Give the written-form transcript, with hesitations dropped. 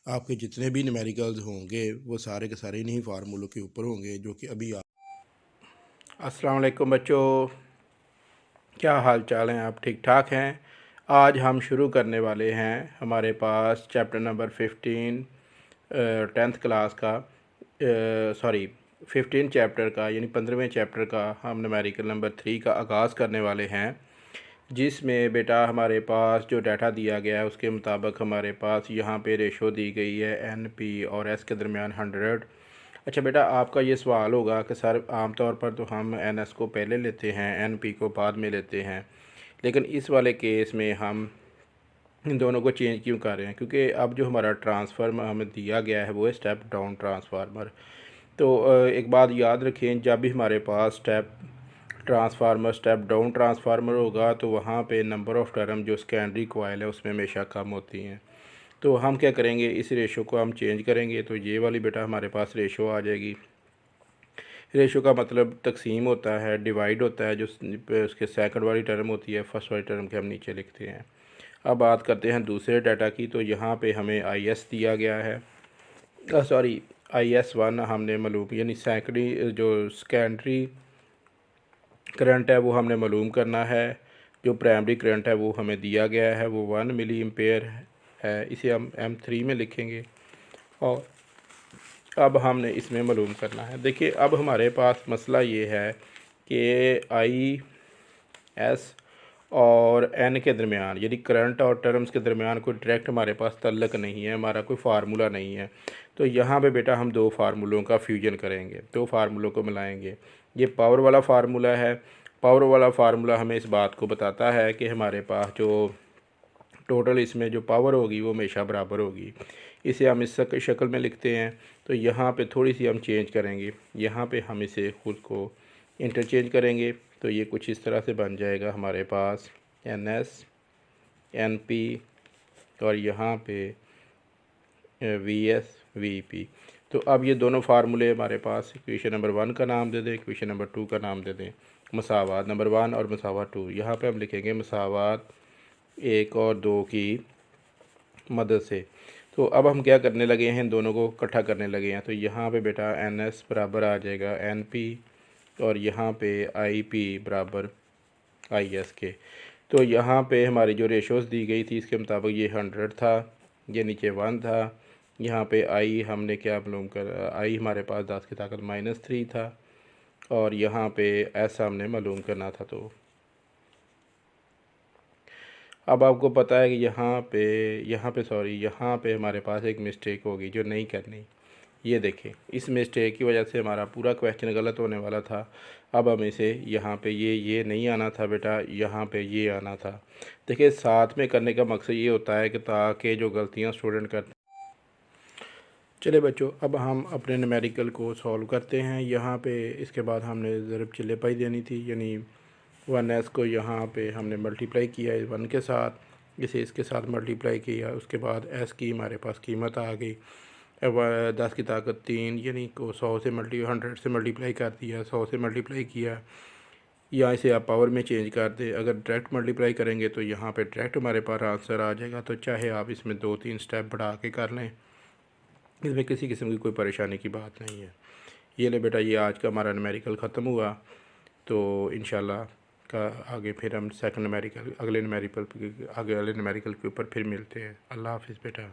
आपके जितने भी न्यूमेरिकल्स होंगे वो सारे के सारे इन्हीं फार्मूलों के ऊपर होंगे जो कि अभी आप। अस्सलाम वालेकुम बच्चों, क्या हाल चाल हैं? आप ठीक ठाक हैं? आज हम शुरू करने वाले हैं हमारे पास चैप्टर नंबर 15 10th क्लास का, सॉरी 15 चैप्टर का, यानी 15वें चैप्टर का हम न्यूमेरिकल नंबर 3 का आगाज़ करने वाले हैं, जिसमें बेटा हमारे पास जो डाटा दिया गया है उसके मुताबिक हमारे पास यहाँ पे रेशो दी गई है एन पी और एस के दरमियान 100। अच्छा बेटा, आपका ये सवाल होगा कि सर आमतौर पर तो हम एन एस को पहले लेते हैं, एन पी को बाद में लेते हैं, लेकिन इस वाले केस में हम इन दोनों को चेंज क्यों कर रहे हैं? क्योंकि अब जो हमारा ट्रांसफार्मर हमें दिया गया है वो है स्टेप डाउन ट्रांसफार्मर। तो एक बात याद रखें, जब भी हमारे पास स्टेप डाउन ट्रांसफार्मर होगा तो वहाँ पे नंबर ऑफ़ टर्म जो सेकेंडरी कॉइल है उसमें हमेशा कम होती हैं। तो हम क्या करेंगे, इस रेशो को हम चेंज करेंगे, तो ये वाली बेटा हमारे पास रेशो आ जाएगी। रेशो का मतलब तकसीम होता है, डिवाइड होता है, जो उसके सेकंड वाली टर्म होती है फर्स्ट वाली टर्म के हम नीचे लिखते हैं। अब बात करते हैं दूसरे डाटा की। तो यहाँ पे हमें आई एस दिया गया है, सॉरी IS1 हमने मालूम, यानी सेकेंडरी जो सेकेंडरी करंट है वो हमने मालूम करना है। जो प्राइमरी करंट है वो हमें दिया गया है, वो 1 मिली एम्पेयर है, इसे हम M3 में लिखेंगे। और अब हमने इसमें मालूम करना है। देखिए, अब हमारे पास मसला ये है कि IS और N के दरमियान, यानी करंट और टर्म्स के दरमियान कोई डायरेक्ट हमारे पास तल्लक नहीं है, हमारा कोई फार्मूला नहीं है। तो यहाँ पे बेटा हम दो फार्मूलों का फ्यूजन करेंगे, दो फार्मूलों को मिलाएंगे। ये पावर वाला फार्मूला है। पावर वाला फार्मूला हमें इस बात को बताता है कि हमारे पास जो टोटल इसमें जो पावर होगी वो हमेशा बराबर होगी। इसे हम इस शक्ल में लिखते हैं। तो यहाँ पे थोड़ी सी हम चेंज करेंगे, यहाँ पे हम इसे खुद को इंटरचेंज करेंगे, तो ये कुछ इस तरह से बन जाएगा हमारे पास NS NP और यहाँ पे VS VP। तो अब ये दोनों फार्मूले हमारे पास, इक्वेशन नंबर 1 का नाम दे दें, इक्वेशन नंबर 2 का नाम दे दें, मसावात नंबर 1 और मसावात 2। यहाँ पे हम लिखेंगे मसावात 1 और 2 की मदद से। तो अब हम क्या करने लगे हैं, इन दोनों को इकट्ठा करने लगे हैं। तो यहाँ पे बेटा NS बराबर आ जाएगा NP और यहाँ पे IP बराबर IS के। तो यहाँ पे हमारी जो रेशोज़ दी गई थी इसके मुताबिक ये 100 था, ये नीचे 1 था। यहाँ पे I हमने क्या मालूम कर, I हमारे पास 10 की ताकत -3 था और यहाँ पे S हमने मालूम करना था। तो अब आपको पता है कि यहाँ पे हमारे पास एक मिस्टेक होगी जो नहीं करनी। ये देखें, इस मिस्टेक की वजह से हमारा पूरा क्वेश्चन गलत होने वाला था। अब हम इसे यहाँ पे ये नहीं आना था बेटा, यहाँ पे ये आना था। देखिए, साथ में करने का मकसद ये होता है कि ताकि जो गलतियाँ स्टूडेंट करते। चले बच्चों, अब हम अपने न्यूमेरिकल को सॉल्व करते हैं। यहाँ पे इसके बाद हमने ज़रब चिल्ले पाई देनी थी, यानी 1S को यहाँ पे हमने मल्टीप्लाई किया 1 के साथ, इसे इसके साथ मल्टीप्लाई किया, उसके बाद S की हमारे पास कीमत आ गई 10 की ताकत 3, यानी को 100 से मल्टीप्लाई कर दिया, 100 से मल्टीप्लाई किया, या इसे आप पावर में चेंज कर दें। अगर डायरेक्ट मल्टीप्लाई करेंगे तो यहाँ पे डायरेक्ट हमारे पास आंसर आ जाएगा। तो चाहे आप इसमें 2-3 स्टेप बढ़ा के कर लें, इसमें किसी किस्म की कोई परेशानी की बात नहीं है। ये ले बेटा, ये आज का हमारा न्यूमेरिकल ख़त्म हुआ। तो इंशाल्लाह का आगे फिर हम अगले न्यूमेरिकल के ऊपर फिर मिलते हैं। अल्लाह हाफिज़ बेटा।